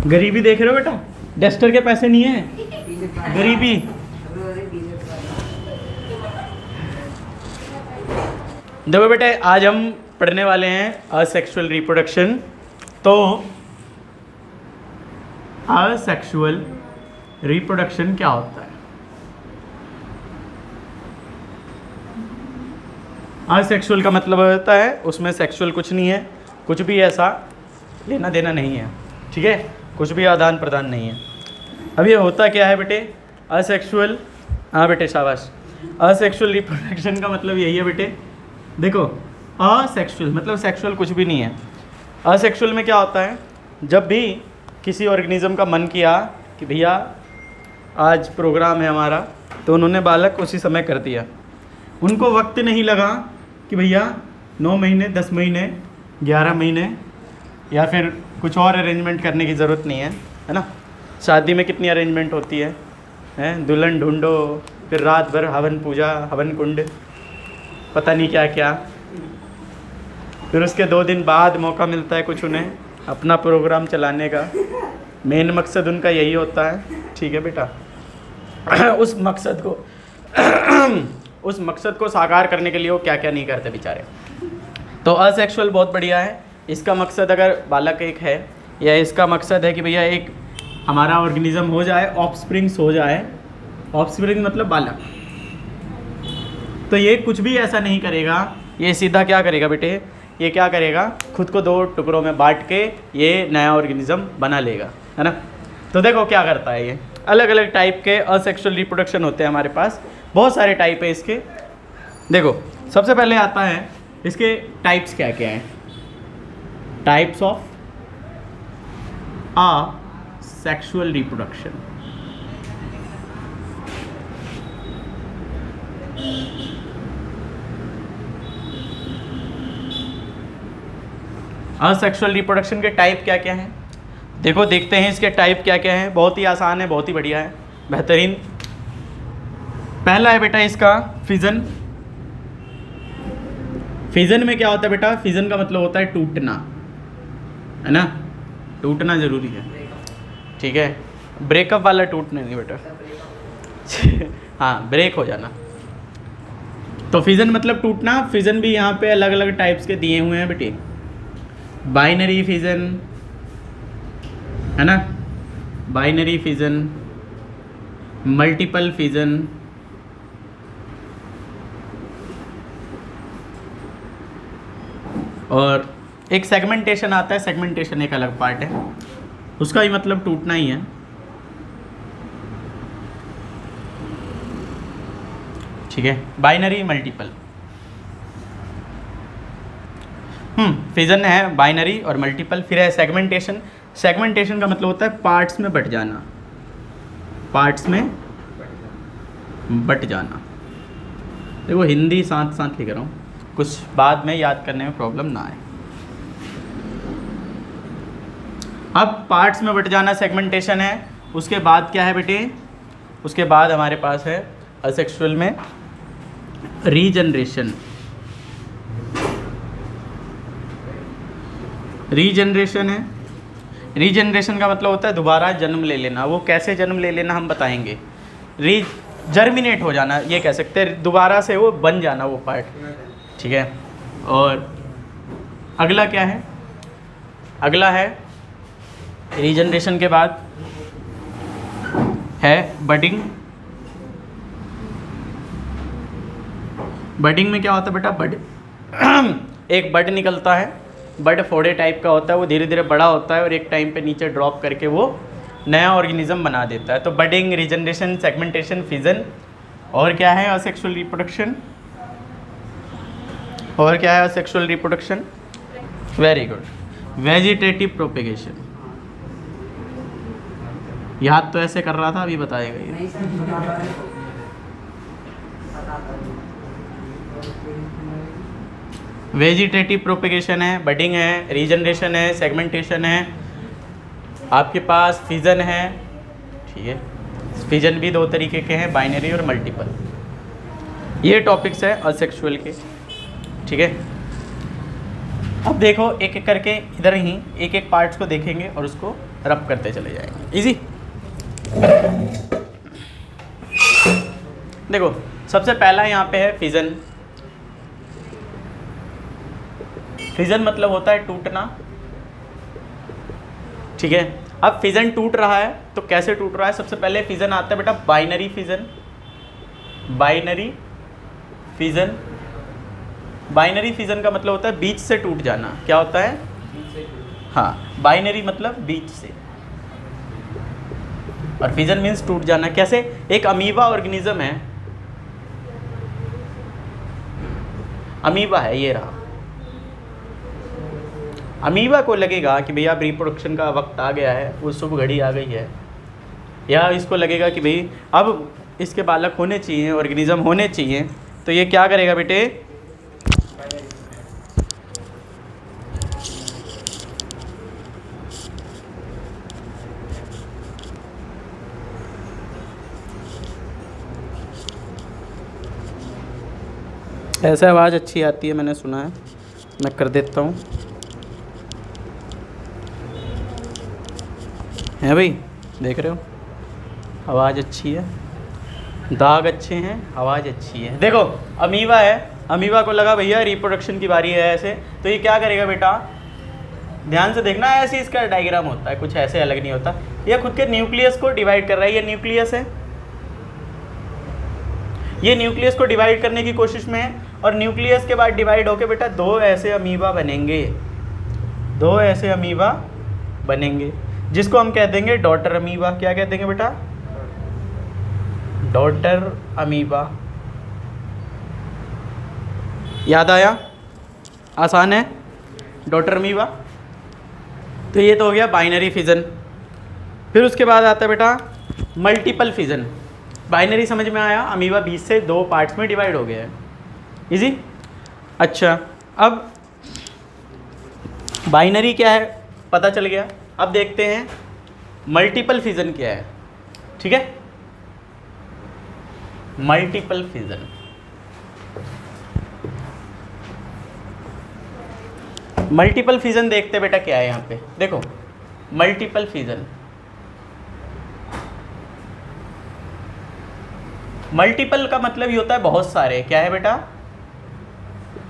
गरीबी देख रहे हो बेटा, डस्टर के पैसे नहीं है, गरीबी। देखो बेटे, आज हम पढ़ने वाले हैं असेक्सुअल रिप्रोडक्शन। तो असेक्सुअल रिप्रोडक्शन क्या होता है? असेक्सुअल का मतलब होता है उसमें सेक्सुअल कुछ नहीं है, कुछ भी ऐसा लेना देना नहीं है, ठीक है, कुछ भी आदान प्रदान नहीं है। अब ये होता क्या है बेटे असेक्सुअल? हाँ बेटे शाबाश। असेक्सुअल रिप्रोडक्शन का मतलब यही है बेटे, देखो असेक्सुअल मतलब सेक्सुअल कुछ भी नहीं है। असेक्सुअल में क्या होता है, जब भी किसी ऑर्गेनिज्म का मन किया कि भैया आज प्रोग्राम है हमारा, तो उन्होंने बालक उसी समय कर दिया। उनको वक्त नहीं लगा कि भैया 9 महीने 10 महीने 11 महीने या फिर कुछ और अरेंजमेंट करने की ज़रूरत नहीं है ना। शादी में कितनी अरेंजमेंट होती है, दुल्हन ढूंढो, फिर रात भर हवन पूजा, हवन कुंड, पता नहीं क्या क्या, फिर उसके 2 दिन बाद मौका मिलता है कुछ उन्हें अपना प्रोग्राम चलाने का। मेन मकसद उनका यही होता है, ठीक है बेटा। उस मकसद को साकार करने के लिए वो क्या क्या नहीं करते बेचारे। तो असेक्सुअल बहुत बढ़िया है। इसका मकसद अगर बालक एक है, या इसका मकसद है कि भैया एक हमारा ऑर्गेनिज्म हो जाए, ऑफस्प्रिंग्स हो जाए, ऑफस्प्रिंग मतलब बालक, तो ये कुछ भी ऐसा नहीं करेगा, ये सीधा क्या करेगा बेटे, ये क्या करेगा, खुद को 2 टुकड़ों में बांट के ये नया ऑर्गेनिज्म बना लेगा, है ना। तो देखो क्या करता है ये, अलग अलग टाइप के असेक्सुअल रिप्रोडक्शन होते हैं हमारे पास, बहुत सारे टाइप है इसके। देखो सबसे पहले आता है इसके टाइप्स क्या क्या हैं। Types of asexual reproduction. Asexual reproduction के टाइप क्या क्या हैं, देखो देखते हैं इसके टाइप क्या क्या हैं। बहुत ही आसान है, बहुत ही बढ़िया है, बेहतरीन। पहला है बेटा इसका फिजन। फिजन में क्या होता है बेटा, फिजन का मतलब होता है टूटना, है ना, टूटना जरूरी है, ठीक है, ब्रेकअप वाला टूटना नहीं बेटा। हाँ, ब्रेक हो जाना। तो फिजन मतलब टूटना। फिजन भी यहाँ पे अलग अलग टाइप्स के दिए हुए हैं बेटे। बाइनरी फिजन, है ना, बाइनरी फिजन, मल्टीपल फिजन, और एक सेगमेंटेशन आता है। सेगमेंटेशन एक अलग पार्ट है, उसका भी मतलब टूटना ही है, ठीक है। बाइनरी मल्टीपल, फिजन है, बाइनरी और मल्टीपल। फिर है सेगमेंटेशन। सेगमेंटेशन का मतलब होता है पार्ट्स में बट जाना, पार्ट्स में बट जाना। देखो हिंदी साथ साथ लिख रहा हूँ, कुछ बाद में याद करने में प्रॉब्लम ना आए। अब पार्ट्स में बट जाना सेगमेंटेशन है। उसके बाद क्या है बेटे, उसके बाद हमारे पास है असेक्सुअल में रीजनरेशन। रीजनरेशन है। रीजनरेशन का मतलब होता है दोबारा जन्म ले लेना। वो कैसे जन्म ले लेना हम बताएंगे। जर्मिनेट हो जाना ये कह सकते हैं, दोबारा से वो बन जाना वो पार्ट, ठीक है। और अगला क्या है, अगला है रीजनरेशन के बाद है बडिंग। बडिंग में क्या होता है बेटा, बड एक बड निकलता है, बड फोड़े टाइप का होता है, वो धीरे धीरे बड़ा होता है और एक टाइम पे नीचे ड्रॉप करके वो नया ऑर्गेनिज्म बना देता है। तो बडिंग, रीजनरेशन, सेगमेंटेशन, फिजन। और क्या है असेक्सुअल रिप्रोडक्शन, और क्या है asexual reproduction, very good, vegetative propagation. याद तो ऐसे कर रहा था, अभी बताएगा ये। वेजिटेटिव प्रोपेगेशन है, बडिंग है, रीजनरेशन है, सेगमेंटेशन है, आपके पास फिजन है, ठीक है। फिजन भी 2 तरीके के हैं, बाइनरी और मल्टीपल। ये टॉपिक्स है असेक्सुअल के, ठीक है। अब देखो एक एक करके इधर ही एक एक पार्ट्स को देखेंगे और उसको रब करते चले जाएंगे। इजी। देखो सबसे पहला यहाँ पे है फिजन। फिजन मतलब होता है टूटना, ठीक है। अब फिजन टूट रहा है तो कैसे टूट रहा है? सबसे पहले फिजन आता है बेटा binary fission. Binary fission, binary fission का मतलब होता है बीच से टूट जाना। क्या होता है? हाँ, बाइनरी मतलब बीच से, और फिजन मीन्स टूट जाना। कैसे? एक अमीबा ऑर्गेनिज्म है, अमीबा है, ये रहा। अमीबा को लगेगा कि भैया रिप्रोडक्शन का वक्त आ गया है, वो शुभ घड़ी आ गई है, या इसको लगेगा कि भाई अब इसके बालक होने चाहिए, ऑर्गेनिज्म होने चाहिए, तो ये क्या करेगा बेटे? ऐसे आवाज़ अच्छी आती है, मैंने सुना है, मैं कर देता हूँ। है भाई, देख रहे हो आवाज़ अच्छी है, दाग अच्छे हैं, आवाज़ अच्छी है। देखो अमीबा है, अमीबा को लगा भैया रिप्रोडक्शन की बारी है ऐसे, तो ये क्या करेगा बेटा? ध्यान से देखना, ऐसे इसका डायग्राम होता है, कुछ ऐसे अलग नहीं होता। ये खुद के न्यूक्लियस को डिवाइड कर रहा है, ये न्यूक्लियस है, ये न्यूक्लियस को डिवाइड करने की कोशिश में है, और न्यूक्लियस के बाद डिवाइड होके बेटा दो ऐसे अमीबा बनेंगे, दो ऐसे अमीबा बनेंगे, जिसको हम कह देंगे डॉटर अमीबा। क्या कह देंगे बेटा? Daughter amoeba. याद आया? आसान है, डॉटर अमीबा। तो ये तो हो गया बाइनरी फिजन। फिर उसके बाद आता है बेटा मल्टीपल फिजन। बाइनरी समझ में आया, अमीबा 20 से 2 पार्ट्स में डिवाइड हो गया है, इजी। अच्छा, अब बाइनरी क्या है पता चल गया, अब देखते हैं मल्टीपल फिजन क्या है, ठीक है। मल्टीपल फिजन, मल्टीपल फिजन देखते बेटा क्या है यहाँ पे। देखो मल्टीपल फिजन, मल्टीपल का मतलब ही होता है बहुत सारे। क्या है बेटा?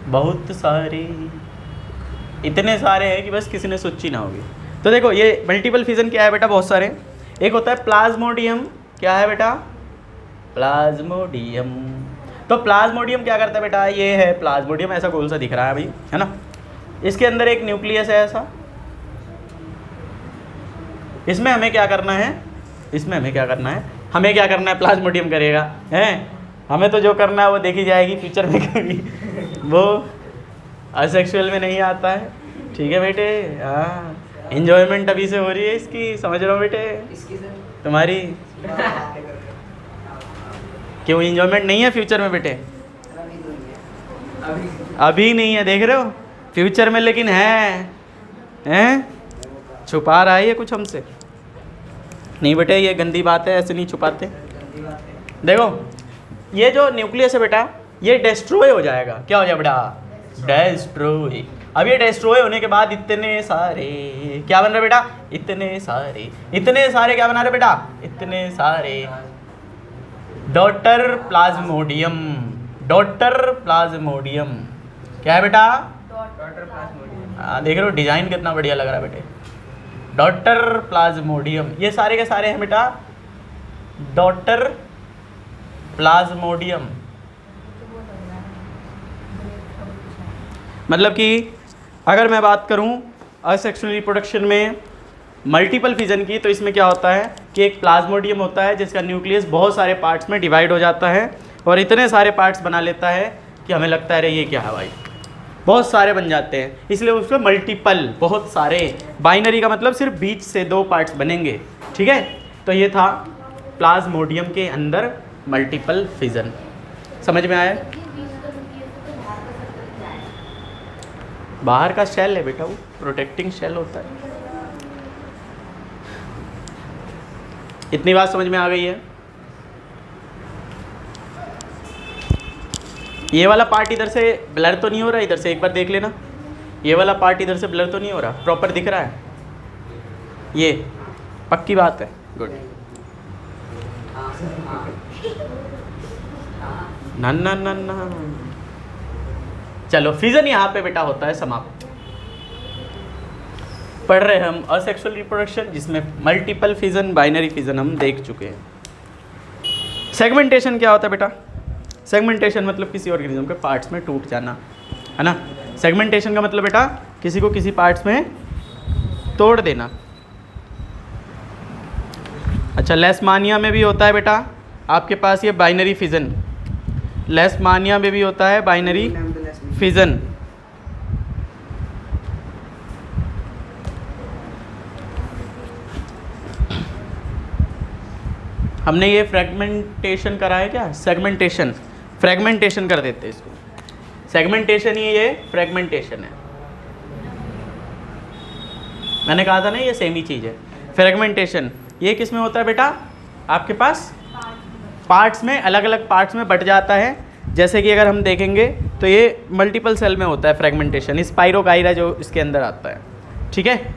बहुत सारे, इतने सारे हैं कि बस किसी ने सोची ना होगी। तो देखो ये मल्टीपल फिजन क्या है बेटा? बहुत सारे। एक होता है प्लाज्मोडियम। क्या है बेटा? प्लाज्मोडियम। तो प्लाज्मोडियम क्या करता है बेटा? ये है प्लाज्मोडियम, ऐसा गोल सा दिख रहा है भाई, है ना। इसके अंदर एक न्यूक्लियस है ऐसा। इसमें हमें क्या करना है? इसमें हमें क्या करना है? हमें क्या करना है? प्लाज्मोडियम करेगा, हैं। हमें तो जो करना है वो देखी जाएगी फ्यूचर में कभी, वो असेक्सुअल में नहीं आता है, ठीक है बेटे। हाँ, एंजॉयमेंट अभी से हो रही है इसकी, समझ रहे हो बेटे? तुम्हारी क्यों एंजॉयमेंट नहीं है फ्यूचर में बेटे? अभी नहीं है, देख रहे हो, फ्यूचर में लेकिन है, हैं? छुपा रहा है ये कुछ हमसे। नहीं बेटे, ये गंदी बात है, ऐसे नहीं छुपाते। देखो ये जो न्यूक्लियस है बेटा, ये डिस्ट्रॉय हो जाएगा। क्या हो जाएगा बेटा? डिस्ट्रॉय। अब ये डिस्ट्रॉय होने के बाद इतने सारे क्या बन रहे बेटा? इतने सारे, इतने सारे क्या बना रहे बेटा? इतने सारे डॉटर प्लाज्मोडियम। डॉटर प्लाज्मोडियम क्या है बेटा? Daughter Plasmodium. हाँ, देख रहे हो डिजाइन कितना बढ़िया लग रहा है बेटे। डॉटर प्लाज्मोडियम, ये सारे के सारे हैं बेटा डॉटर प्लाज्मोडियम। मतलब कि अगर मैं बात करूं असेक्सुअल रिप्रोडक्शन में मल्टीपल फिजन की, तो इसमें क्या होता है कि एक प्लाज्मोडियम होता है जिसका न्यूक्लियस बहुत सारे पार्ट्स में डिवाइड हो जाता है, और इतने सारे पार्ट्स बना लेता है कि हमें लगता है अरे ये क्या है भाई, बहुत सारे बन जाते हैं, इसलिए उसमें मल्टीपल, बहुत सारे। बाइनरी का मतलब सिर्फ बीच से 2 पार्ट्स बनेंगे, ठीक है। तो ये था प्लाज्मोडियम के अंदर मल्टीपल फिजन। समझ में आया? बाहर का शेल है बेटा, वो प्रोटेक्टिंग शेल होता है। इतनी बात समझ में आ गई है? ये वाला पार्ट इधर से ब्लर तो नहीं हो रहा? इधर से एक बार देख लेना, ये वाला पार्ट इधर से ब्लर तो नहीं हो रहा? प्रॉपर दिख रहा है ये? पक्की बात है, गुड। ना ना ना ना, चलो फिजन यहाँ पे बेटा होता है समाप्त। पढ़ रहे हैं हम असेक्सुअल रिप्रोडक्शन जिसमें मल्टीपल फिजन, बाइनरी फिजन हम देख चुके हैं। सेगमेंटेशन क्या होता है बेटा? सेगमेंटेशन मतलब किसी ऑर्गेनिज्म के पार्ट्स में टूट जाना, है ना। सेगमेंटेशन का मतलब बेटा किसी को किसी पार्ट्स में तोड़ देना। अच्छा, लेशमानिया में भी होता है बेटा आपके पास ये बाइनरी फिजन, लेशमानिया में भी होता है बाइनरी फिजन। हमने ये फ्रेगमेंटेशन करा है क्या? सेगमेंटेशन, फ्रेगमेंटेशन कर देते हैं इसको। सेगमेंटेशन ही ये फ्रेगमेंटेशन है। मैंने कहा था ना ये सेम ही चीज़ है। फ्रेगमेंटेशन ये किस में होता है बेटा? आपके पास पार्ट्स में, अलग अलग पार्ट्स में बट जाता है। जैसे कि अगर हम देखेंगे तो ये मल्टीपल सेल में होता है फ्रेगमेंटेशन, स्पाइरोगाइरा जो इसके अंदर आता है, ठीक है।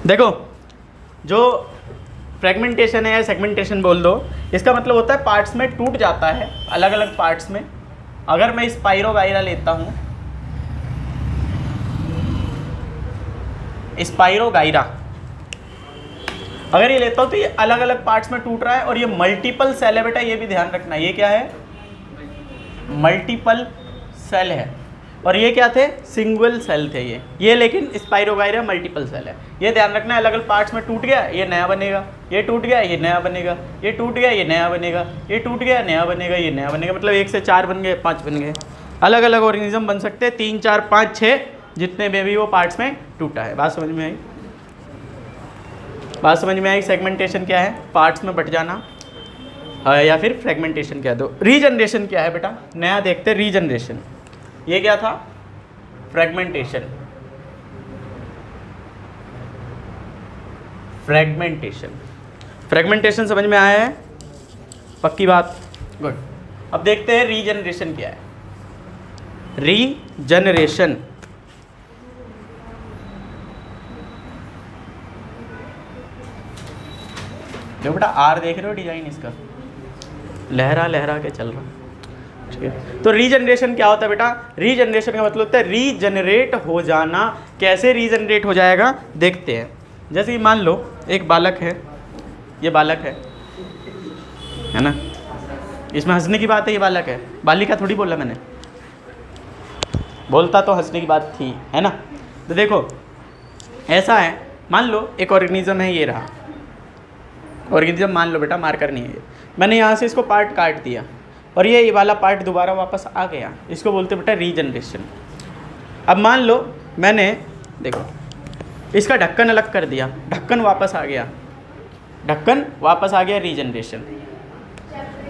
देखो जो फ्रेगमेंटेशन है या सेगमेंटेशन बोल दो, इसका मतलब होता है पार्ट्स में टूट जाता है, अलग अलग पार्ट्स में। अगर मैं स्पाइरोगाइरा लेता हूँ, स्पाइरोगाइरा अगर ये लेता हूँ तो ये अलग अलग पार्ट्स में टूट रहा है और ये मल्टीपल सेल है बेटा, ये भी ध्यान रखना। ये क्या है? मल्टीपल सेल है। और ये क्या थे? सिंगल सेल थे ये लेकिन स्पाइरोगाइरा मल्टीपल सेल है। ये ध्यान रखना, अलग अलग पार्ट्स में टूट गया ये नया बनेगा, ये टूट गया ये नया बनेगा, ये टूट गया ये नया बनेगा, ये टूट गया नया बनेगा, ये नया बनेगा। मतलब 1 से 4 बन गए, 5 बन गए। अलग अलग ऑर्गेनिज्म बन सकते हैं, 3, 4, 5, 6 जितने में भी वो पार्ट्स में टूटा है। बात समझ में आई? बात समझ में आई? सेगमेंटेशन क्या है? पार्ट्स में बट जाना। या फिर फ्रेगमेंटेशन क्या है? दो। रीजनरेशन क्या है बेटा? नया देखते हैं रीजनरेशन। ये क्या था? फ्रेगमेंटेशन। फ्रेगमेंटेशन, फ्रेगमेंटेशन समझ में आया है? पक्की बात, गुड। अब देखते हैं रीजनरेशन क्या है। रीजनरेशन देखो बेटा, आर देख रहे हो डिजाइन इसका, लहरा लहरा के चल रहा, ठीक है। तो रीजनरेशन क्या होता है बेटा? रीजनरेशन का मतलब होता है रीजनरेट हो जाना। कैसे रीजनरेट हो जाएगा देखते हैं। जैसे कि मान लो एक बालक है, ये बालक है ना, इसमें हंसने की बात है, ये बालक है, बालिका थोड़ी बोला मैंने, बोलता तो हंसने की बात थी, है ना। तो देखो ऐसा है, मान लो एक ऑर्गेनिज्म है, ये रहा ऑर्गेनिज्म, मान लो बेटा मार्कर नहीं है, मैंने यहाँ से इसको पार्ट काट दिया और ये वाला पार्ट दोबारा वापस आ गया, इसको बोलते बेटा रीजनरेशन। अब मान लो मैंने देखो इसका ढक्कन अलग कर दिया, ढक्कन वापस आ गया, ढक्कन वापस आ गया, रीजनरेशन।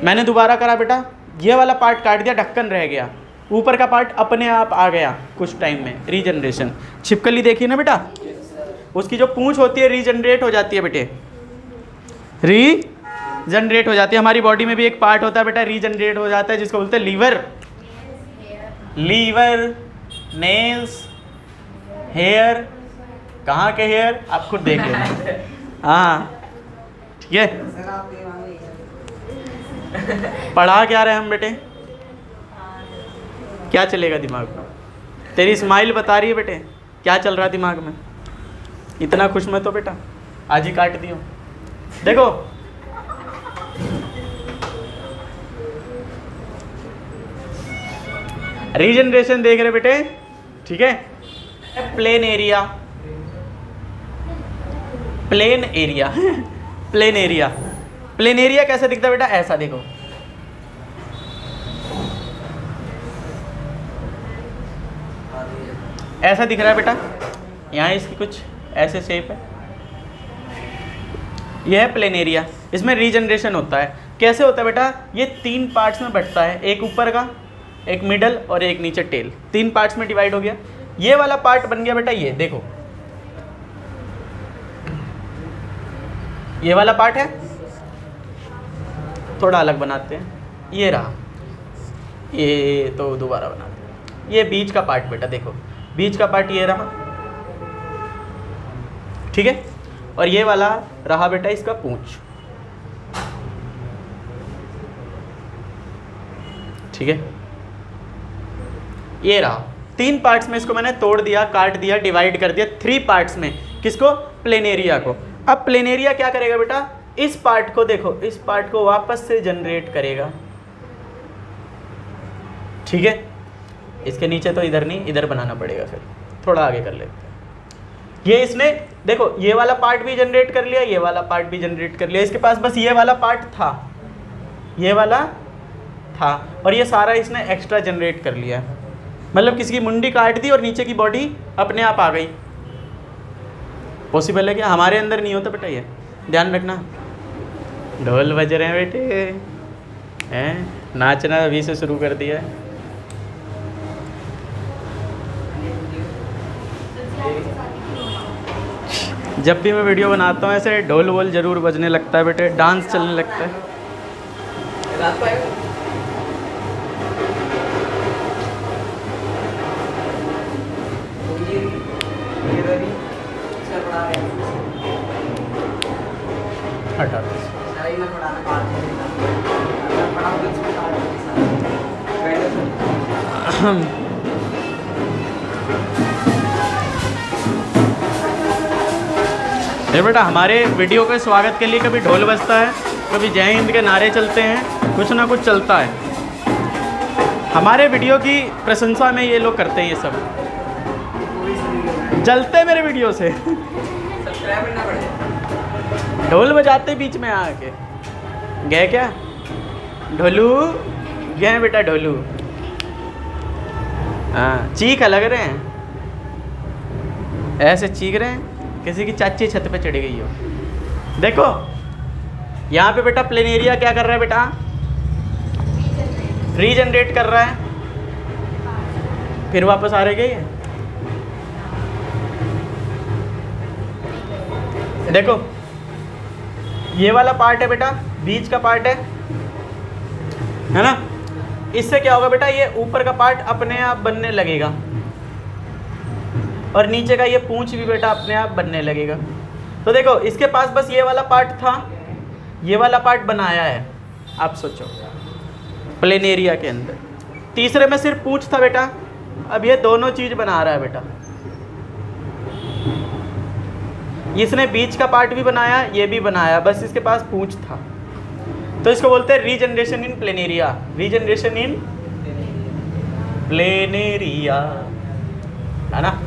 मैंने दोबारा करा बेटा, ये वाला पार्ट काट दिया, ढक्कन रह गया, ऊपर का पार्ट अपने आप आ गया कुछ टाइम में, रीजनरेशन। छिपकली देखी ना बेटा, उसकी जो पूंछ होती है रीजनरेट हो जाती है बेटे, रीजनरेट हो जाती है। हमारी बॉडी में भी एक पार्ट होता है बेटा रीजनरेट हो जाता है, जिसको बोलते हैं लीवर। लीवर, नेल्स, हेयर, कहाँ के हेयर आप खुद देख लेना, हाँ ठीक है। पढ़ा क्या रहे हम बेटे? क्या चलेगा दिमाग में? तेरी स्माइल बता रही है बेटे क्या चल रहा है दिमाग में। इतना खुश मत हो बेटा, आज ही काट दियो। देखो रीजनरेशन देख रहे बेटे, ठीक है। Plain area, plain area plain area, plain area कैसा दिखता है बेटा? ऐसा देखो, ऐसा दिख रहा है बेटा, यहाँ इसकी कुछ ऐसे शेप है, यह है प्लेन एरिया। इसमें रीजनरेशन होता है। कैसे होता है बेटा? ये 3 पार्ट्स में बंटता है, एक ऊपर का, एक मिडल और एक नीचे टेल, 3 पार्ट्स में डिवाइड हो गया। ये वाला पार्ट बन गया बेटा, ये देखो ये वाला पार्ट है, थोड़ा अलग बनाते हैं, ये रहा, ये तो दोबारा बनाते हैं। ये बीच का पार्ट बेटा, देखो बीच का पार्ट ये रहा, ठीक है। और ये वाला रहा बेटा इसका पूंछ, ठीक है। ये रहा 3 पार्ट्स में, इसको मैंने तोड़ दिया, काट दिया, डिवाइड कर दिया 3 पार्ट्स में। किसको? प्लेनेरिया को। अब प्लेनेरिया क्या करेगा बेटा, इस पार्ट को देखो, इस पार्ट को वापस से जनरेट करेगा, ठीक है। इसके नीचे तो इधर नहीं, इधर बनाना पड़ेगा, फिर थोड़ा आगे कर लेते हैं। ये इसने देखो ये वाला पार्ट भी जनरेट कर लिया, ये वाला पार्ट भी जनरेट कर लिया, इसके पास बस ये वाला पार्ट था, ये वाला था, और ये सारा इसने एक्स्ट्रा जनरेट कर लिया। मतलब किसी की मुंडी काट दी और नीचे की बॉडी अपने आप आ गई। पॉसिबल है क्या? हमारे अंदर नहीं होता बेटा, ये ध्यान रखना। ढोल बज रहे हैं बेटे, हैं नाचना अभी से शुरू कर दिया है। जब भी मैं वीडियो बनाता हूँ ऐसे ढोल वोल जरूर बजने लगता है बेटे, डांस चलने लगता है। हटा बेटा, हमारे वीडियो के स्वागत के लिए कभी ढोल बजता है, कभी जय हिंद के नारे चलते हैं, कुछ ना कुछ चलता है। हमारे वीडियो की प्रशंसा में ये लोग करते हैं ये सब, जलते हैं मेरे वीडियो से। ढोल बजाते बीच में आके गए क्या? ढोलू गए बेटा, ढोलू। हाँ, चीख लग रहे हैं, ऐसे चीख रहे हैं किसी की चाची छत पे चढ़ी गई हो। देखो यहाँ पे बेटा प्लेनेरिया क्या कर रहा है बेटा, रीजनरेट कर रहा है, फिर वापस आ रही गई है। देखो ये वाला पार्ट है बेटा, बीच का पार्ट है ना। इससे क्या होगा बेटा, ये ऊपर का पार्ट अपने आप बनने लगेगा और नीचे का ये पूंछ भी बेटा अपने आप बनने लगेगा। तो देखो इसके पास बस ये वाला पार्ट था, ये वाला पार्ट बनाया है। आप सोचो प्लेनेरिया के अंदर तीसरे में सिर्फ पूंछ था बेटा, अब ये दोनों चीज बना रहा है बेटा। इसने बीच का पार्ट भी बनाया, ये भी बनाया, बस इसके पास पूंछ था। तो इसको बोलते हैं regeneration in planaria, regeneration in planaria, है ना।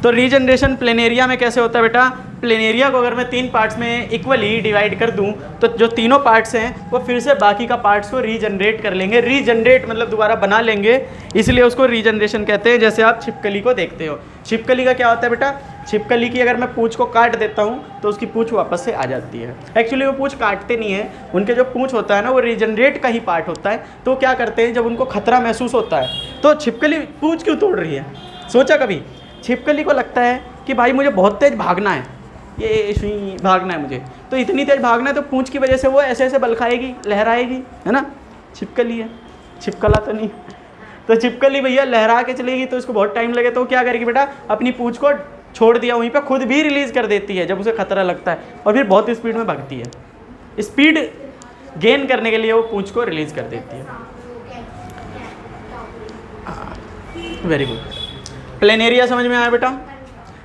तो रीजनरेशन प्लेनेरिया में कैसे होता है बेटा, प्लेनेरिया को अगर मैं 3 पार्ट्स में इक्वली डिवाइड कर दूं तो जो तीनों पार्ट्स हैं वो फिर से बाकी का पार्ट्स को रीजनरेट कर लेंगे। रीजनरेट मतलब दोबारा बना लेंगे, इसलिए उसको रीजनरेशन कहते हैं। जैसे आप छिपकली को देखते हो, छिपकली का क्या होता है बेटा, छिपकली की अगर मैं पूंछ को काट देता हूँ तो उसकी पूंछ वापस से आ जाती है। एक्चुअली वो पूंछ काटते नहीं है, उनके जो पूंछ होता है ना वो रीजनरेट का ही पार्ट होता है। तो क्या करते हैं, जब उनको खतरा महसूस होता है तो छिपकली पूंछ क्यों तोड़ रही है, सोचा कभी? छिपकली को लगता है कि भाई मुझे बहुत तेज़ भागना है, ये भागना है मुझे, तो इतनी तेज़ भागना है तो पूंछ की वजह से वो ऐसे ऐसे बल खाएगी, लहराएगी, है ना। छिपकली है, छिपकला तो नहीं। तो छिपकली भैया लहरा के चलेगी तो उसको बहुत टाइम लगे, तो क्या करेगी बेटा, अपनी पूंछ को छोड़ दिया वहीं पे, खुद भी रिलीज़ कर देती है जब उसे खतरा लगता है, और फिर बहुत स्पीड में भागती है। स्पीड गेन करने के लिए वो पूंछ को रिलीज़ कर देती है। वेरी गुड, प्लेनेरिया समझ में आया बेटा,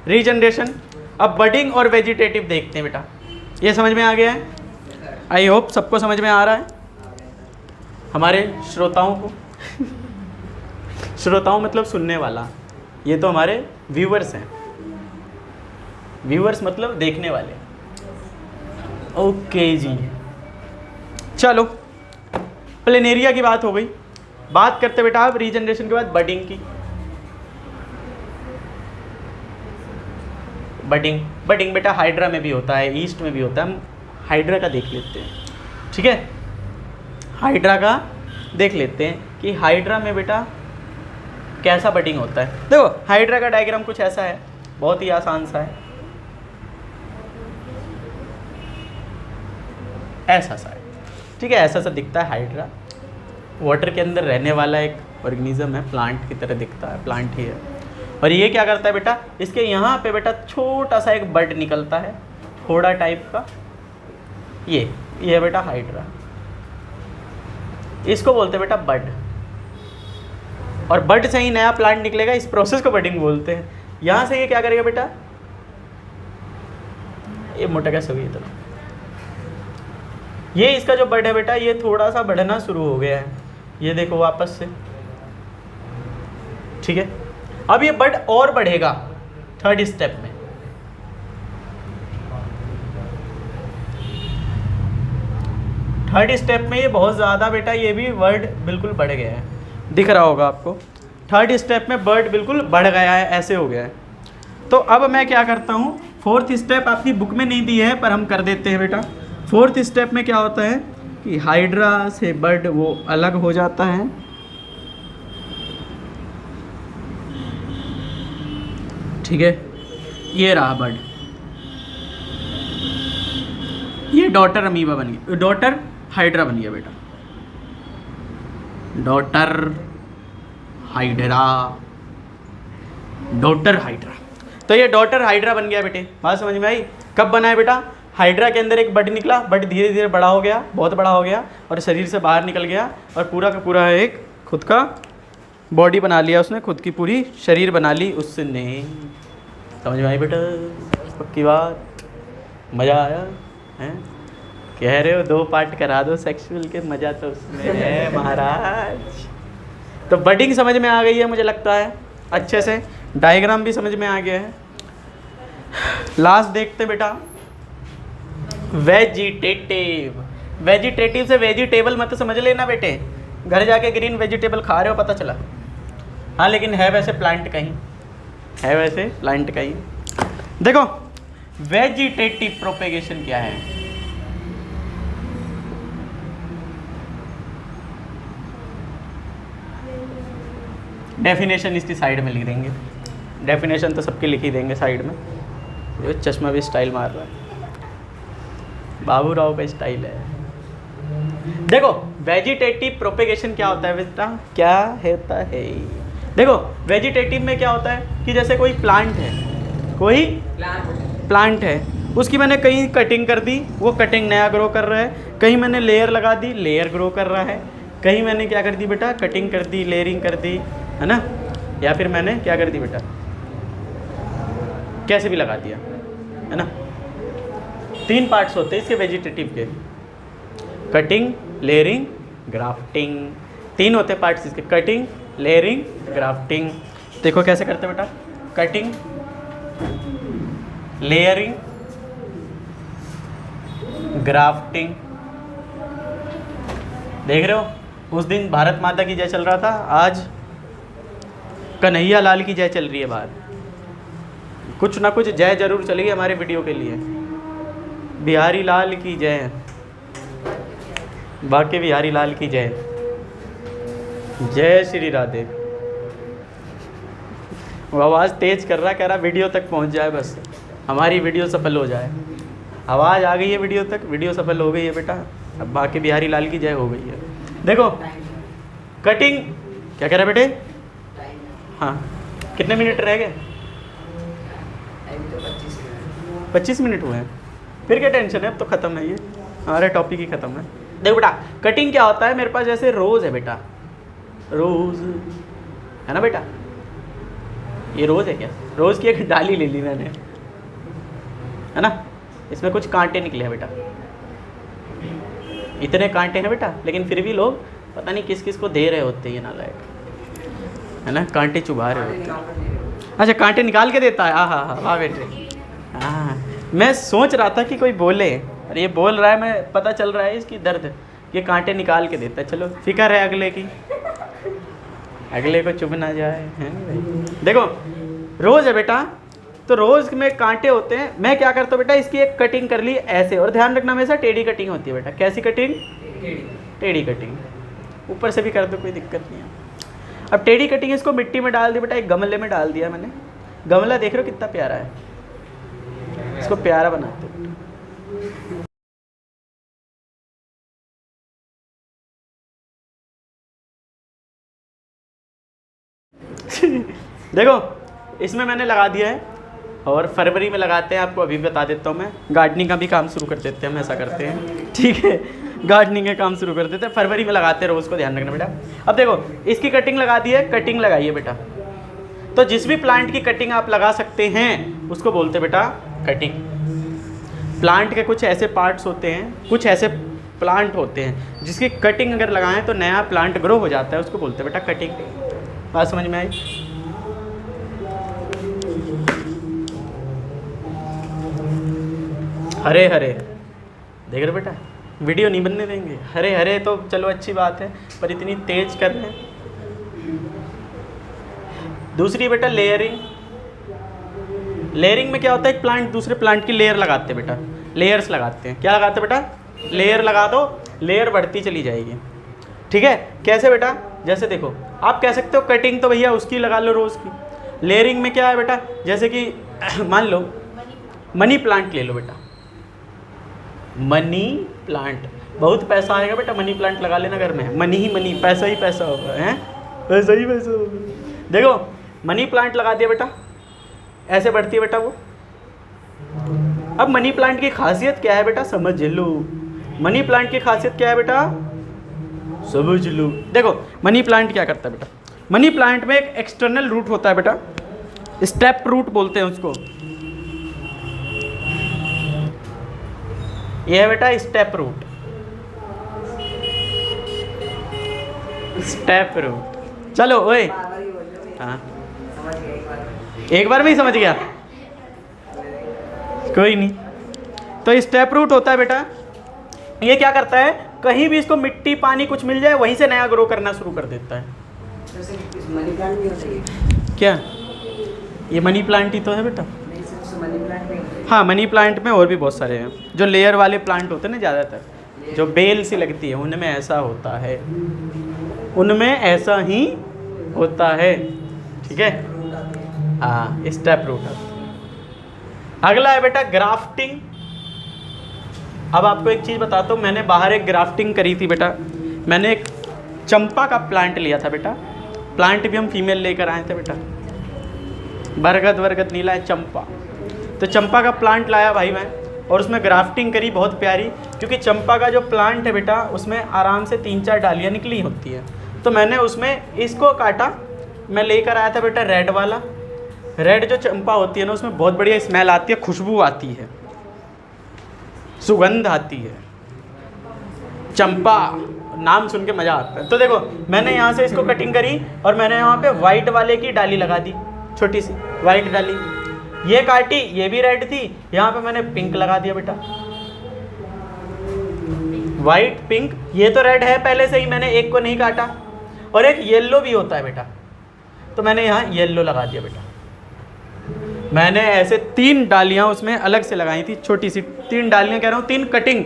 रीजनरेशन। अब बडिंग और वेजिटेटिव देखते हैं बेटा, ये समझ में आ गया है? आई होप सबको समझ में आ रहा है, हमारे श्रोताओं को। श्रोताओं मतलब सुनने वाला, ये तो हमारे व्यूअर्स हैं। व्यूअर्स मतलब देखने वाले। ओके जी, चलो प्लेनेरिया की बात हो गई। बात करते बेटा अब रीजनरेशन के बाद बडिंग की। बडिंग बेटा हाइड्रा में भी होता है, ईस्ट में भी होता है। हम हाइड्रा का देख लेते हैं, ठीक है। हाइड्रा का देख लेते हैं कि हाइड्रा में बेटा कैसा बडिंग होता है। देखो हाइड्रा का डायग्राम कुछ ऐसा है, बहुत ही आसान सा है, ऐसा सा है, ठीक है। ऐसा सा दिखता है हाइड्रा। वाटर के अंदर रहने वाला एक ऑर्गेनिज्म है, प्लांट की तरह दिखता है, प्लांट ही है। और ये क्या करता है बेटा, इसके यहाँ पे बेटा छोटा सा एक बड निकलता है, फोड़ा टाइप का, ये है बेटा हाइड्रा, इसको बोलते हैं बेटा बड। और बड से ही नया प्लांट निकलेगा, इस प्रोसेस को बडिंग बोलते हैं। यहां से ये क्या करेगा बेटा, ये मोटा कैसे हुई, तो ये इसका जो बड है बेटा, ये थोड़ा सा बढ़ना शुरू हो गया है, ये देखो वापस से, ठीक है। अब ये बड और बढ़ेगा थर्ड स्टेप में। थर्ड स्टेप में ये बहुत ज़्यादा बेटा, ये भी वर्ड बिल्कुल बढ़ गया है, दिख रहा होगा आपको। थर्ड स्टेप में बर्ड बिल्कुल बढ़ गया है, ऐसे हो गया है। तो अब मैं क्या करता हूँ, फोर्थ स्टेप आपकी बुक में नहीं दी है पर हम कर देते हैं बेटा। फोर्थ स्टेप में क्या होता है कि हाइड्रा से बर्ड वो अलग हो जाता है, ठीक है। ये रहा बर्ड, ये डॉटर अमीबा बन गई, डॉटर हाइड्रा बन गया बेटा, डॉटर हाइड्रा, डॉटर हाइड्रा। तो ये डॉटर हाइड्रा बन गया बेटे, बात समझ में आई। कब बना है बेटा, हाइड्रा के अंदर एक बड निकला, बड धीरे धीरे बड़ा हो गया, बहुत बड़ा हो गया और शरीर से बाहर निकल गया और पूरा का पूरा एक खुद का बॉडी बना लिया उसने, खुद की पूरी शरीर बना ली उसने। समझ में आई बेटा, पक्की बात, मज़ा आया हैं? कह रहे हो 2 पार्ट करा दो सेक्सुअल के, मज़ा तो उसमें है महाराज। तो बडिंग समझ में आ गई है मुझे लगता है अच्छे से, डायग्राम भी समझ में आ गया है। लास्ट देखते बेटा, वेजिटेटिव। वेजिटेटिव से वेजिटेबल मत समझ लेना बेटे, घर जाके ग्रीन वेजिटेबल खा रहे हो पता चला। हाँ लेकिन है वैसे प्लांट कहीं, है वैसे प्लांट कहीं। देखो वेजिटेटिव प्रोपेगेशन क्या है, डेफिनेशन इसकी साइड में लिख देंगे, डेफिनेशन तो सबकी लिख ही देंगे साइड में। ये चश्मा भी स्टाइल मार रहा है, बाबू राव का स्टाइल है। देखो वेजिटेटिव प्रोपेगेशन क्या होता है बेटा, क्या होता है, देखो वेजिटेटिव में क्या होता है कि जैसे कोई प्लांट है, कोई प्लांट है, उसकी मैंने कहीं कटिंग कर दी, वो कटिंग नया ग्रो कर रहा है, कहीं मैंने लेयर लगा दी, लेयर ग्रो कर रहा है, कहीं मैंने क्या कर दी बेटा, कटिंग कर दी, लेयरिंग कर दी, है ना, या फिर मैंने क्या कर दी बेटा, कैसे भी लगा दिया, है ना। 3 पार्ट्स होते हैं इसके वेजिटेटिव के, कटिंग, लेयरिंग, ग्राफ्टिंग, 3 होते हैं पार्ट्स इसके, कटिंग, लेयरिंग, ग्राफ्टिंग। देखो कैसे करते हैं बेटा, कटिंग, लेयरिंग, ग्राफ्टिंग। देख रहे हो उस दिन भारत माता की जय चल रहा था, आज कन्हैया लाल की जय चल रही है बाहर। कुछ ना कुछ जय जरूर चलेगी हमारे वीडियो के लिए। बिहारी लाल की जय, बाकी बिहारी लाल की जय, जय श्री राधे। वो आवाज़ तेज कर रहा, कह रहा वीडियो तक पहुंच जाए, बस हमारी वीडियो सफल हो जाए। आवाज़ आ गई है वीडियो तक, वीडियो सफल हो गई है बेटा, अब बाकी बिहारी लाल की जय हो गई है। देखो कटिंग, क्या कह रहा है बेटे, हाँ कितने मिनट रह गए, 25 मिनट हुए हैं, फिर क्या टेंशन है, अब तो ख़त्म है ये, हमारे टॉपिक ही ख़त्म है। देखो बेटा कटिंग क्या होता है, मेरे पास जैसे रोज़ है बेटा, रोज़ है ना बेटा, ये रोज़ है क्या, रोज़ की एक डाली ले ली मैंने, है ना, इसमें कुछ कांटे निकले हैं बेटा, इतने कांटे हैं बेटा, लेकिन फिर भी लोग पता नहीं किस किस को दे रहे होते हैं, ये नालायक, है ना, कांटे चुभा रहे होते हैं। अच्छा कांटे निकाल के देता है, हाँ हाँ वाह बेटे, हाँ मैं सोच रहा था कि कोई बोले, अरे ये बोल रहा है, मैं पता चल रहा है इसकी दर्द, ये कांटे निकाल के देता है। चलो फिक्र है अगले की, अगले को चुभ ना जाए, है ना भाई। देखो रोज़ है बेटा, तो रोज़ में कांटे होते हैं, मैं क्या करता हूँ बेटा, इसकी एक कटिंग कर ली ऐसे, और ध्यान रखना हमेशा टेढ़ी कटिंग होती है बेटा। कैसी कटिंग, टेढ़ी कटिंग, ऊपर से भी कर दो कोई दिक्कत नहीं है। अब टेढ़ी कटिंग इसको मिट्टी में डाल दी बेटा, एक गमले में डाल दिया मैंने, गमला देख रहे हो कितना प्यारा है, इसको प्यारा बनाते हो। देखो इसमें मैंने लगा दिया है और फरवरी में लगाते हैं, आपको अभी बता देता हूँ मैं। गार्डनिंग का भी काम शुरू कर देते हैं, हम ऐसा करते हैं, ठीक है। गार्डनिंग का काम शुरू कर देते हैं, फरवरी में लगाते हैं, रोज़ को ध्यान रखना बेटा। अब देखो इसकी कटिंग लगा दी है, कटिंग लगाइए बेटा। तो जिस भी प्लांट की कटिंग आप लगा सकते हैं उसको बोलते हैं बेटा कटिंग। प्लांट के कुछ ऐसे पार्ट्स होते हैं, कुछ ऐसे प्लांट होते हैं जिसकी कटिंग अगर लगाएं तो नया प्लांट ग्रो हो जाता है, उसको बोलते हैं बेटा कटिंग। बात समझ में आई? हरे हरे देख रहे बेटा, वीडियो नहीं बनने देंगे। हरे हरे तो चलो अच्छी बात है, पर इतनी तेज कर रहे हैं। दूसरी बेटा लेयरिंग। लेयरिंग में क्या होता है, एक प्लांट दूसरे प्लांट की लेयर लगाते हैं बेटा, लेयर्स लगाते हैं। क्या लगाते हैं बेटा? लेयर लगा दो, लेयर बढ़ती चली जाएगी, ठीक है। कैसे बेटा? जैसे देखो आप कह सकते हो कटिंग तो भैया उसकी लगा लो रोज़ की। लेयरिंग में क्या है बेटा, जैसे कि मान लो मनी प्लांट ले लो बेटा, मनी प्लांट, बहुत पैसा आएगा बेटा, मनी प्लांट लगा लेना घर में। मनी ही मनी, पैसा ही पैसा होगा, हैं पैसा ही पैसा होगा। देखो मनी प्लांट लगा दिया बेटा, ऐसे बढ़ती है बेटा वो। अब मनी प्लांट की खासियत क्या है बेटा, समझ लो। मनी प्लांट की खासियत क्या है बेटा, समझ लो। देखो मनी प्लांट क्या करता है बेटा, मनी प्लांट में एक एक्सटर्नल रूट होता है बेटा, स्टेप रूट बोलते हैं उसको। यह है बेटा स्टेप रूट, स्टेप रूट। चलो ओए, हाँ एक बार में ही समझ गया, कोई नहीं। तो स्टेप रूट होता है बेटा, ये क्या करता है, कहीं भी इसको मिट्टी पानी कुछ मिल जाए वहीं से नया ग्रो करना शुरू कर देता है। मनी प्लांट भी होता है क्या? ये मनी प्लांट ही तो है बेटा। मनी प्लांट में, हाँ मनी प्लांट में और भी बहुत सारे हैं, जो लेयर वाले प्लांट होते हैं ना, ज़्यादातर जो बेल सी लगती है उनमें ऐसा होता है, उनमें ऐसा ही होता है, ठीक है। हाँ स्टेप रूट। अगला है बेटा ग्राफ्टिंग। अब आपको एक चीज़ बताता हूँ, मैंने बाहर एक ग्राफ्टिंग करी थी बेटा। मैंने एक चंपा का प्लांट लिया था बेटा, प्लांट भी हम फीमेल लेकर आए थे बेटा, बरगद वरगद नीला है, चंपा। तो चंपा का प्लांट लाया भाई मैं, और उसमें ग्राफ्टिंग करी बहुत प्यारी, क्योंकि चंपा का जो प्लांट है बेटा उसमें आराम से 3-4 डालियाँ निकली होती है। तो मैंने उसमें इसको काटा, मैं लेकर आया था बेटा रेड वाला। रेड जो चंपा होती है ना उसमें बहुत बढ़िया स्मेल आती है, खुशबू आती है, सुगंध आती है, चंपा नाम सुन के मज़ा आता है। तो देखो मैंने यहाँ से इसको कटिंग करी और मैंने यहाँ पे वाइट वाले की डाली लगा दी, छोटी सी वाइट डाली। ये काटी, ये भी रेड थी, यहाँ पे मैंने पिंक लगा दिया बेटा, वाइट पिंक। ये तो रेड है पहले से ही, मैंने एक को नहीं काटा। और एक येलो भी होता है बेटा, तो मैंने यहाँ येलो लगा दिया बेटा। मैंने ऐसे 3 डालियाँ उसमें अलग से लगाई थी, छोटी सी 3 डालियाँ कह रहा हूँ, 3 कटिंग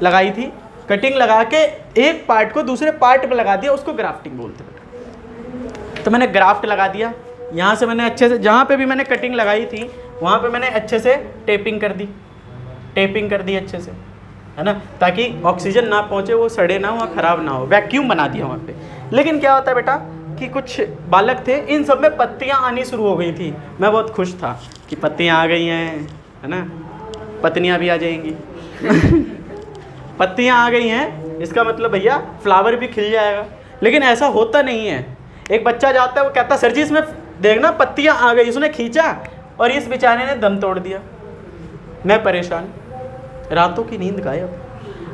लगाई थी। कटिंग लगा के एक पार्ट को दूसरे पार्ट पे लगा दिया, उसको ग्राफ्टिंग बोलते हैं। तो मैंने ग्राफ्ट लगा दिया, यहाँ से मैंने अच्छे से, जहाँ पे भी मैंने कटिंग लगाई थी वहाँ पे मैंने अच्छे से टेपिंग कर दी, टेपिंग कर दी अच्छे से, है ना, ताकि ऑक्सीजन ना पहुँचे, वो सड़े ना, वहाँ ख़राब ना हो, वैक्यूम बना दिया वहाँ पे। लेकिन क्या होता है बेटा कि कुछ बालक थे, इन सब में पत्तियाँ आनी शुरू हो गई थी। मैं बहुत खुश था कि पत्तियाँ आ गई हैं, है ना, पत्नियाँ भी आ जाएंगी पत्तियाँ आ गई हैं, इसका मतलब भैया फ्लावर भी खिल जाएगा। लेकिन ऐसा होता नहीं है। एक बच्चा जाता है, वो कहता सर जी इसमें देखना पत्तियाँ आ गई, उसने खींचा और इस बेचारे ने दम तोड़ दिया। मैं परेशान, रातों की नींद गायब।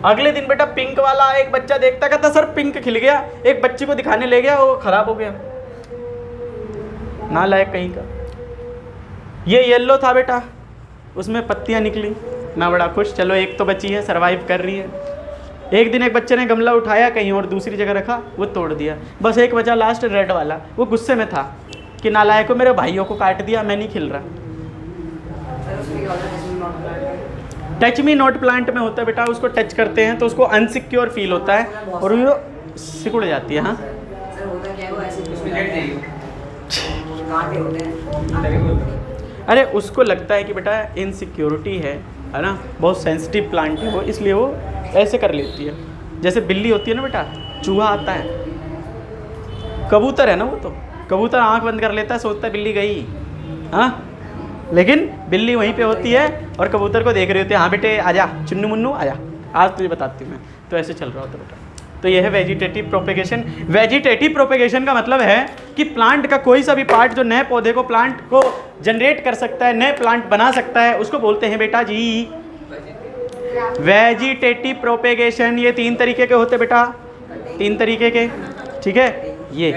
अगले दिन बेटा पिंक वाला एक बच्चा देखता, कहता सर पिंक खिल गया, एक बच्चे को दिखाने ले गया, वो खराब हो गया, नालायक कहीं का। ये येलो था बेटा, उसमें पत्तियाँ निकली, मैं बड़ा खुश, चलो एक तो बची है, सरवाइव कर रही है। एक दिन एक बच्चे ने गमला उठाया कहीं और दूसरी जगह रखा, वो तोड़ दिया। बस एक बचा लास्ट रेड वाला, वो गुस्से में था कि नालायक को, मेरे भाइयों को काट दिया, मैं नहीं खिल रहा। टच मी नॉट प्लांट में होता है बेटा, उसको टच करते हैं तो उसको अनसिक्योर फील होता है और वो सिकुड़ जाती है। हाँ सर होता क्या है, वो ऐसे कांटे होते हैं। अरे उसको लगता है कि बेटा इनसिक्योरिटी है ना, बहुत सेंसिटिव प्लांट है वो, इसलिए वो ऐसे कर लेती है। जैसे बिल्ली होती है ना बेटा, चूहा आता है, कबूतर है ना वो, तो कबूतर आंख बंद कर लेता है, सोचता है बिल्ली गई, हाँ लेकिन बिल्ली वहीं पे होती है और कबूतर को देख रहे होते हैं, हाँ बेटे आजा चुन्नू मुन्नू आजा, आज तुझे बताती हूँ मैं। तो ऐसे चल रहा होता बेटा। तो यह है वेजिटेटिव प्रोपेगेशन। वेजिटेटिव प्रोपेगेशन का मतलब है कि प्लांट का कोई सा भी पार्ट जो नए पौधे को, प्लांट को जनरेट कर सकता है, नए प्लांट बना सकता है, उसको बोलते हैं बेटा जी वेजिटेटिव प्रोपेगेशन। ये 3 तरीके के होते बेटा, 3 तरीके के, ठीक है, ये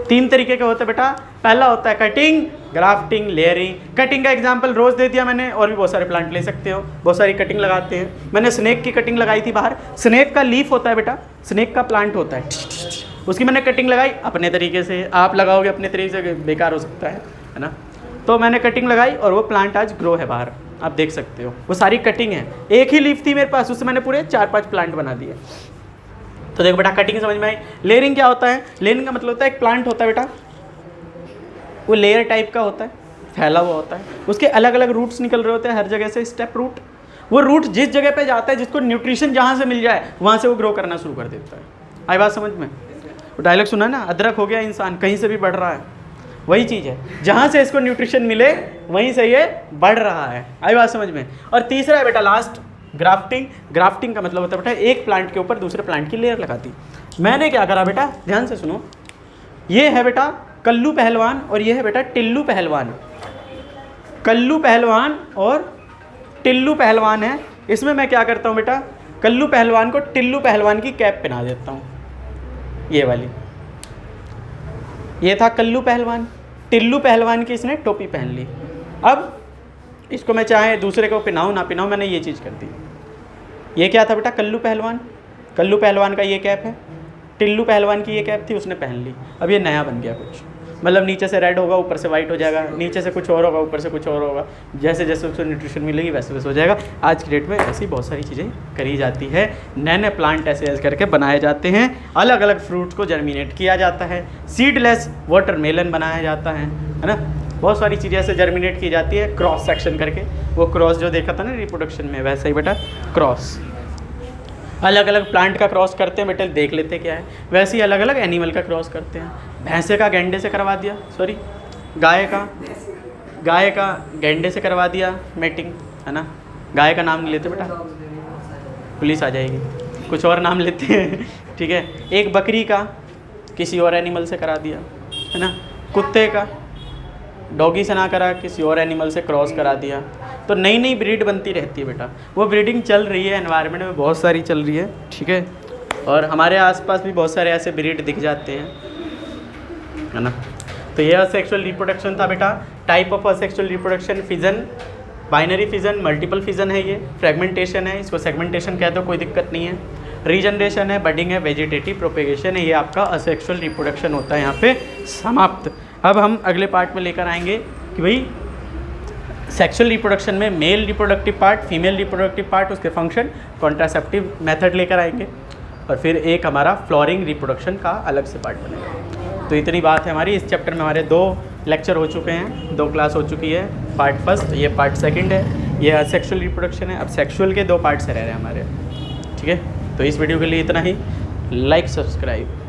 3 तरीके के होते बेटा। पहला होता है कटिंग, ग्राफ्टिंग, लेयरिंग। कटिंग का एग्जांपल रोज दे दिया मैंने, और भी बहुत सारे प्लांट ले सकते हो, बहुत सारी कटिंग लगाते हैं। मैंने स्नेक की कटिंग लगाई थी बाहर। स्नेक का लीफ होता है बेटा, स्नेक का प्लांट होता है, उसकी मैंने कटिंग लगाई अपने तरीके से। आप लगाओगे अपने तरीके से बेकार हो सकता है ना। तो मैंने कटिंग लगाई और वो प्लांट आज ग्रो है बाहर, आप देख सकते हो। वो सारी कटिंग है, एक ही लीफ थी मेरे पास, उससे मैंने पूरे 4-5 प्लांट बना दिए। तो देखो बेटा कटिंग समझ में आई। लेयरिंग क्या होता है? लेयरिंग का मतलब होता है एक प्लांट होता है बेटा, वो लेयर टाइप का होता है, फैला हुआ होता है, उसके अलग अलग रूट्स निकल रहे होते हैं हर जगह से, स्टेप रूट। वो रूट जिस जगह पे जाता है, जिसको न्यूट्रिशन जहाँ से मिल जाए वहाँ से वो ग्रो करना शुरू कर देता है। आई बात समझ में? वो डायलॉग सुना ना, अदरक हो गया इंसान, कहीं से भी बढ़ रहा है, वही चीज़ है, जहाँ से इसको न्यूट्रिशन मिले वहीं से ये बढ़ रहा है। आई बात समझ में? और तीसरा है बेटा लास्ट, ग्राफ्टिंग। ग्राफ्टिंग का मतलब होता है बेटा एक प्लांट के ऊपर दूसरे प्लांट की लेयर लगाती। मैंने क्या करा बेटा, ध्यान से सुनो, ये है बेटा कल्लू पहलवान और ये है बेटा टिल्लू पहलवान। कल्लू पहलवान और टिल्लू पहलवान है। इसमें मैं क्या करता हूँ बेटा, कल्लू पहलवान को टिल्लू पहलवान की कैप पहना देता हूँ, ये वाली। ये था कल्लू पहलवान, टिल्लू पहलवान की इसने टोपी पहन ली। अब इसको मैं चाहे दूसरे को पहनाऊँ ना पहनाऊँ, मैंने ये चीज़ कर दी। ये क्या था बेटा, कल्लू पहलवान। कल्लू पहलवान का ये कैप है, टिल्लू पहलवान की ये कैप थी, उसने पहन ली। अब ये नया बन गया कुछ, मतलब नीचे से रेड होगा ऊपर से वाइट हो जाएगा, नीचे से कुछ और होगा ऊपर से कुछ और होगा, जैसे जैसे उसको न्यूट्रिशन मिलेगी वैसे वैसे हो जाएगा। आज की डेट में ऐसी बहुत सारी चीज़ें करी जाती है, नए नए प्लांट ऐसे ऐसे करके बनाए जाते हैं, अलग अलग फ्रूट्स को जर्मिनेट किया जाता है, सीडलेस वाटरमेलन बनाया जाता है ना, बहुत सारी चीज़ें ऐसे जर्मिनेट की जाती है क्रॉस सेक्शन करके। वो क्रॉस जो देखा था ना रिप्रोडक्शन में, वैसे ही बेटा क्रॉस, अलग अलग प्लांट का क्रॉस करते हैं बेटा, देख लेते क्या है। वैसे ही अलग अलग एनिमल का क्रॉस करते हैं। भैंसे का गेंडे से करवा दिया, सॉरी गाय का गेंडे से करवा दिया मेटिंग, है ना। गाय का नाम नहीं लेते बेटा, पुलिस आ जाएगी, कुछ और नाम लेते हैं, ठीक है। एक बकरी का किसी और एनिमल से करा दिया, है ना। कुत्ते का डॉगी से ना करा, किसी और एनिमल से क्रॉस करा दिया। तो नई नई ब्रीड बनती रहती है बेटा, वो ब्रीडिंग चल रही है, एनवायरनमेंट में बहुत सारी चल रही है, ठीक है। और हमारे आसपास भी बहुत सारे ऐसे ब्रीड दिख जाते हैं, है ना। तो ये असेक्सुअल रिप्रोडक्शन था बेटा। Type of asexual reproduction, fission, binary fission, multiple fission है, ये फ्रेगमेंटेशन है, इसको सेगमेंटेशन कहते हो, कोई दिक्कत नहीं है। रीजनरेशन है, बडिंग है, वेजिटेटिव प्रोपेगेशन है, ये आपका असेक्सुअल रिप्रोडक्शन होता है यहाँ पे समाप्त। अब हम अगले पार्ट में लेकर आएंगे कि भाई सेक्सुअल रिप्रोडक्शन में male reproductive part, female reproductive part, उसके फंक्शन, कॉन्ट्रासेप्टिव मेथड लेकर आएंगे, और फिर एक हमारा फ्लोरिंग रिप्रोडक्शन का अलग से पार्ट बनेगा। तो इतनी बात है हमारी। इस चैप्टर में हमारे 2 लेक्चर हो चुके हैं, 2 क्लास हो चुकी है। पार्ट फर्स्ट, ये पार्ट सेकंड है, ये सेक्सुअल रिप्रोडक्शन है। अब सेक्सुअल के 2 पार्ट्स रह रहे हैं हमारे, ठीक है। तो इस वीडियो के लिए इतना ही। Like subscribe.